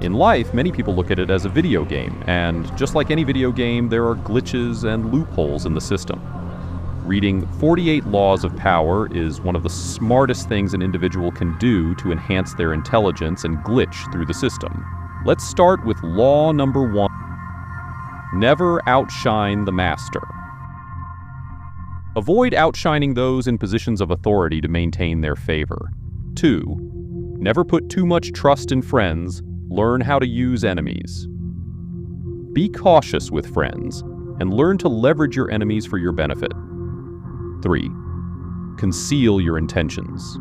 In life, many people look at it as a video game, and just like any video game, there are glitches and loopholes in the system. Reading 48 Laws of Power is one of the smartest things an individual can do to enhance their intelligence and glitch through the system. Let's start with law number 1. Never outshine the master. Avoid outshining those in positions of authority to maintain their favor. 2. Never put too much trust in friends. Learn how to use enemies. Be cautious with friends, and learn to leverage your enemies for your benefit. 3. Conceal your intentions.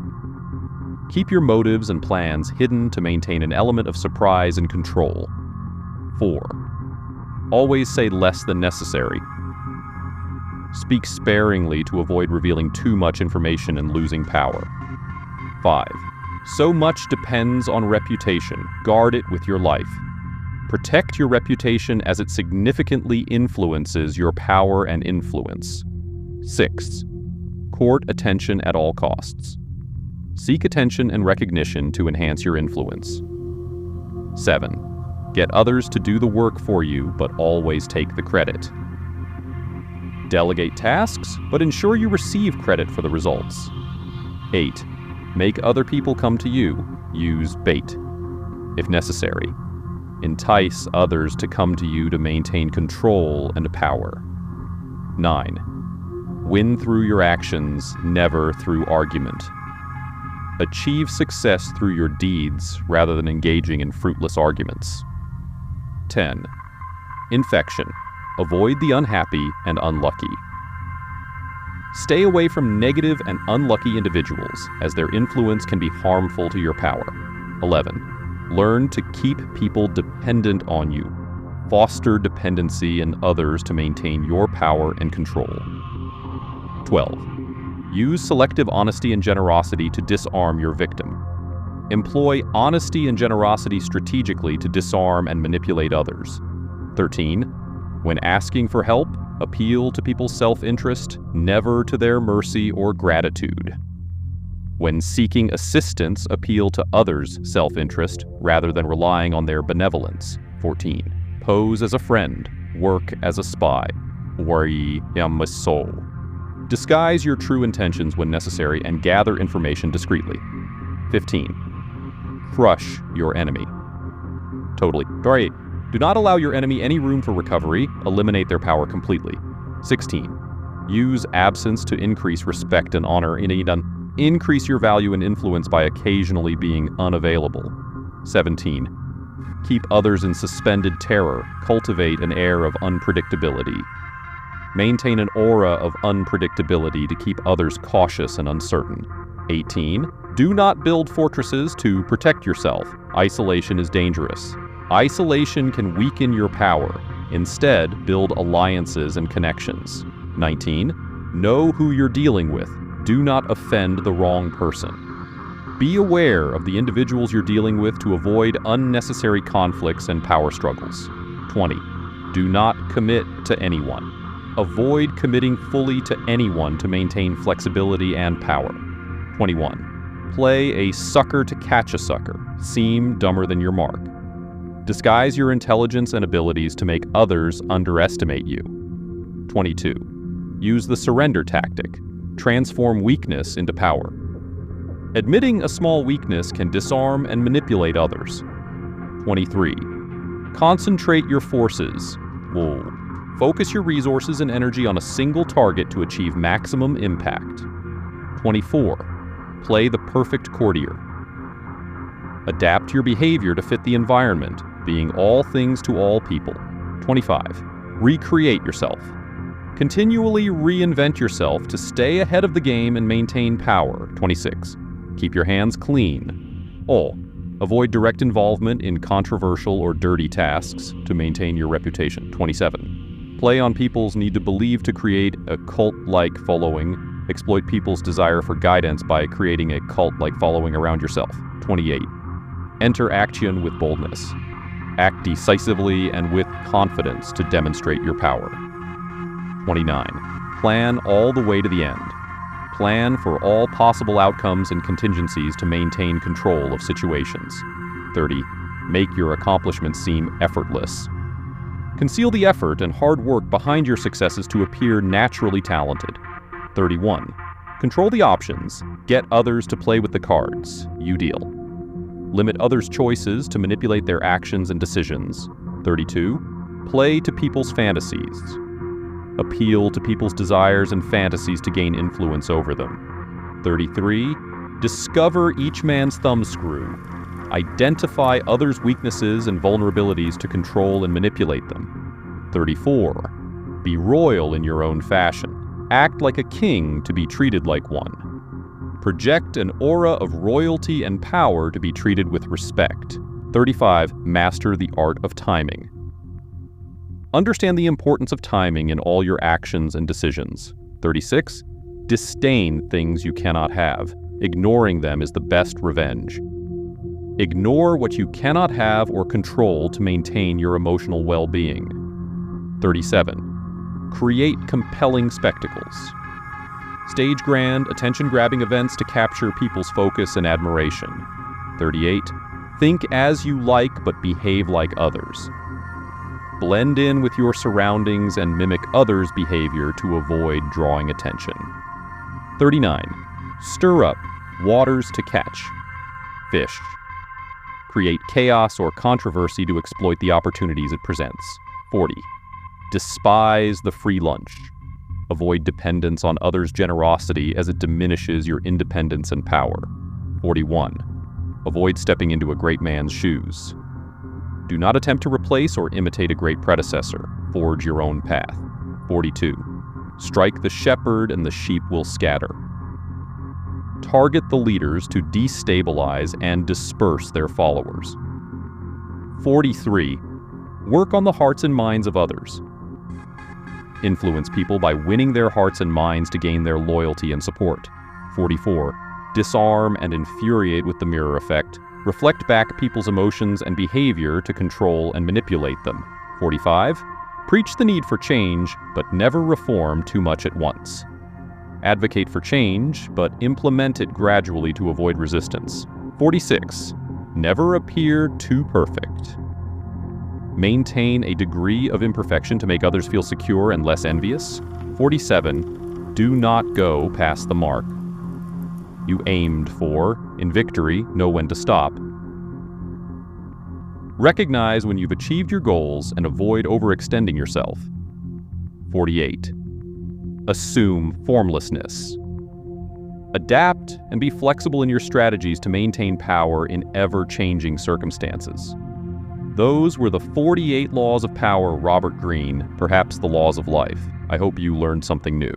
Keep your motives and plans hidden to maintain an element of surprise and control. 4. Always say less than necessary. Speak sparingly to avoid revealing too much information and losing power. 5. So much depends on reputation. Guard it with your life. Protect your reputation as it significantly influences your power and influence. 6. Court attention at all costs. Seek attention and recognition to enhance your influence. 7. Get others to do the work for you, but always take the credit. Delegate tasks, but ensure you receive credit for the results. 8. Make other people come to you. Use bait, if necessary. Entice others to come to you to maintain control and power. 9. Win through your actions, never through argument. Achieve success through your deeds rather than engaging in fruitless arguments. 10. Infection. Avoid the unhappy and unlucky. Stay away from negative and unlucky individuals, as their influence can be harmful to your power. 11. Learn to keep people dependent on you. Foster dependency in others to maintain your power and control. 12. Use selective honesty and generosity to disarm your victim. Employ honesty and generosity strategically to disarm and manipulate others. 13. When asking for help, appeal to people's self-interest, never to their mercy or gratitude. When seeking assistance, appeal to others' self-interest rather than relying on their benevolence. 14. Pose as a friend, work as a spy. Disguise your true intentions when necessary and gather information discreetly. 15. Crush your enemy. Totally. Right. Do not allow your enemy any room for recovery. Eliminate their power completely. 16. Use absence to increase respect and honor. Increase your value and influence by occasionally being unavailable. 17. Keep others in suspended terror. Cultivate an air of unpredictability. Maintain an aura of unpredictability to keep others cautious and uncertain. 18. Do not build fortresses to protect yourself. Isolation is dangerous. Isolation can weaken your power. Instead, build alliances and connections. 19. Know who you're dealing with. Do not offend the wrong person. Be aware of the individuals you're dealing with to avoid unnecessary conflicts and power struggles. 20. Do not commit to anyone. Avoid committing fully to anyone to maintain flexibility and power. 21. Play a sucker to catch a sucker. Seem dumber than your mark. Disguise your intelligence and abilities to make others underestimate you. 22. Use the surrender tactic. Transform weakness into power. Admitting a small weakness can disarm and manipulate others. 23. Concentrate your forces. Focus your resources and energy on a single target to achieve maximum impact. 24. Play the perfect courtier. Adapt your behavior to fit the environment, being all things to all people. 25. Recreate yourself. Continually reinvent yourself to stay ahead of the game and maintain power. 26. Keep your hands clean. Avoid direct involvement in controversial or dirty tasks to maintain your reputation. 27. Play on people's need to believe to create a cult-like following. Exploit people's desire for guidance by creating a cult-like following around yourself. 28. Enter action with boldness. Act decisively and with confidence to demonstrate your power. 29. Plan all the way to the end. Plan for all possible outcomes and contingencies to maintain control of situations. 30. Make your accomplishments seem effortless. Conceal the effort and hard work behind your successes to appear naturally talented. 31. Control the options. Get others to play with the cards. You deal. Limit others' choices to manipulate their actions and decisions. 32. Play to people's fantasies. Appeal to people's desires and fantasies to gain influence over them. 33. Discover each man's thumbscrew. Identify others' weaknesses and vulnerabilities to control and manipulate them. 34. Be royal in your own fashion. Act like a king to be treated like one. Project an aura of royalty and power to be treated with respect. 35. Master the art of timing. Understand the importance of timing in all your actions and decisions. 36. Disdain things you cannot have. Ignoring them is the best revenge. Ignore what you cannot have or control to maintain your emotional well-being. 37. Create compelling spectacles. Stage grand, attention-grabbing events to capture people's focus and admiration. 38. Think as you like but behave like others. Blend in with your surroundings and mimic others' behavior to avoid drawing attention. 39. Stir up waters to catch fish. Create chaos or controversy to exploit the opportunities it presents. 40. Despise the free lunch. Avoid dependence on others' generosity as it diminishes your independence and power. 41. Avoid stepping into a great man's shoes. Do not attempt to replace or imitate a great predecessor. Forge your own path. 42. Strike the shepherd and the sheep will scatter. Target the leaders to destabilize and disperse their followers. 43. Work on the hearts and minds of others. Influence people by winning their hearts and minds to gain their loyalty and support. 44. Disarm and infuriate with the mirror effect. Reflect back people's emotions and behavior to control and manipulate them. 45. Preach the need for change, but never reform too much at once. Advocate for change, but implement it gradually to avoid resistance. 46. Never appear too perfect. Maintain a degree of imperfection to make others feel secure and less envious. 47. Do not go past the mark you aimed for. In victory, know when to stop. Recognize when you've achieved your goals and avoid overextending yourself. 48. Assume formlessness. Adapt and be flexible in your strategies to maintain power in ever-changing circumstances. Those were the 48 laws of power, Robert Greene, perhaps the laws of life. I hope you learned something new.